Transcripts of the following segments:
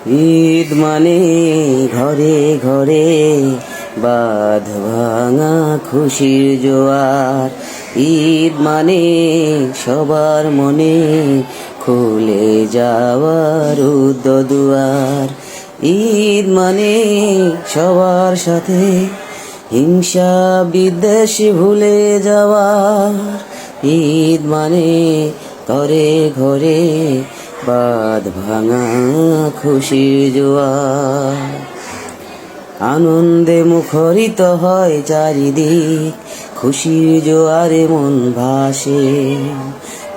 ঈদ মানে ঘরে ঘরে বাঁধ ভাঙা খুশির জোয়ার। ঈদ মানে সবার মনে খুলে যাওয়ার দুয়ার। ঈদ মানে সবার সাথে হিংসা বিদ্বেষ ভুলে যাওয়ার। ঈদ মানে ঘরে ঘরে বাঁধ ভাঙা খুশির জোয়ার। আনন্দে মুখরিত হয় চারিদিক, খুশির জোয়ারে মন ভাসে।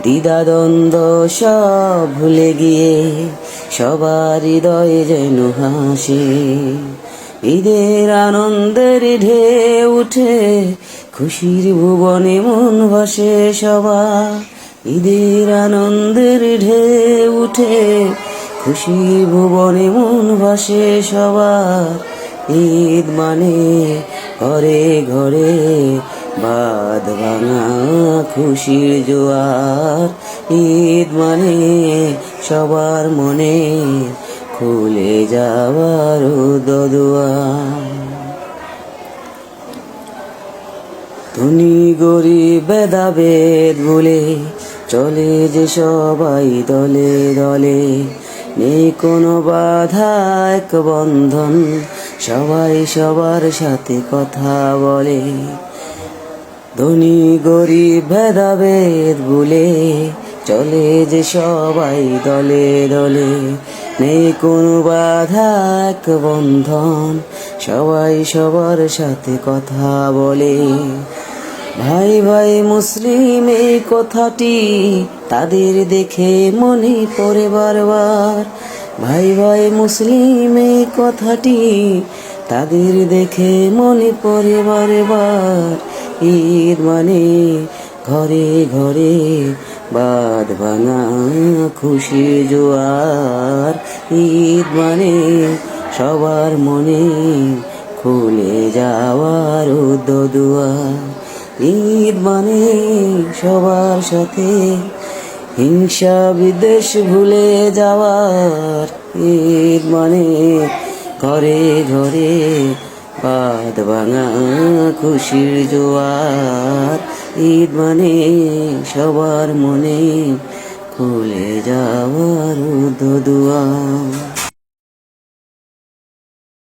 দ্বিধাদ্বন্দ্ব সব ভুলে গিয়ে সবার হৃদয়ে যেন হাসে। ঈদের আনন্দের ঢেউ উঠে খুশির ভুবনে মন ভাসে সবার। ঈদের আনন্দের ঢেউ উঠে খুশির ভুবনে মন ভাসে সবার। ঈদ মানে ঘরে ঘরে বাঁধ ভাঙা খুশির জোয়ার। ঈদ মানে সবার মনে খুলে যাওয়ার দুয়ার। ধনী গরিব ভেদাভেদ ভুলে চলে যে সবাই দলে দলে। নেই কোনো বাধা এক বন্ধন, সবাই সবার সাথে কথা বলে। ধনী গরিব ভেদাভেদ ভুলে চলে যে সবাই দলে দলে। নেই কোনো বাধা এক বন্ধন, সবাই সবার সাথে কথা বলে। ভাই ভাই মুসলিম এই কথাটি তাদের দেখে মনে পড়ে বারবার। ভাই ভাই মুসলিম এই কথাটি তাদের দেখে মনে পড়ে বারবার। ঈদ মানে ঘরে ঘরে বাঁধ ভাঙা খুশির জোয়ার। ঈদ মানে সবার মনে খুলে যাওয়ার দুয়ার। ঈদ মানে সবার সাথে হিংসা বিদ্বেষ ভুলে যাওয়ার। ঈদ মানে ঘরে ঘরে বাঁধ ভাঙা খুশির জোয়ার। ঈদ মানে সবার মনে খুলে যাওয়ার দুয়ার।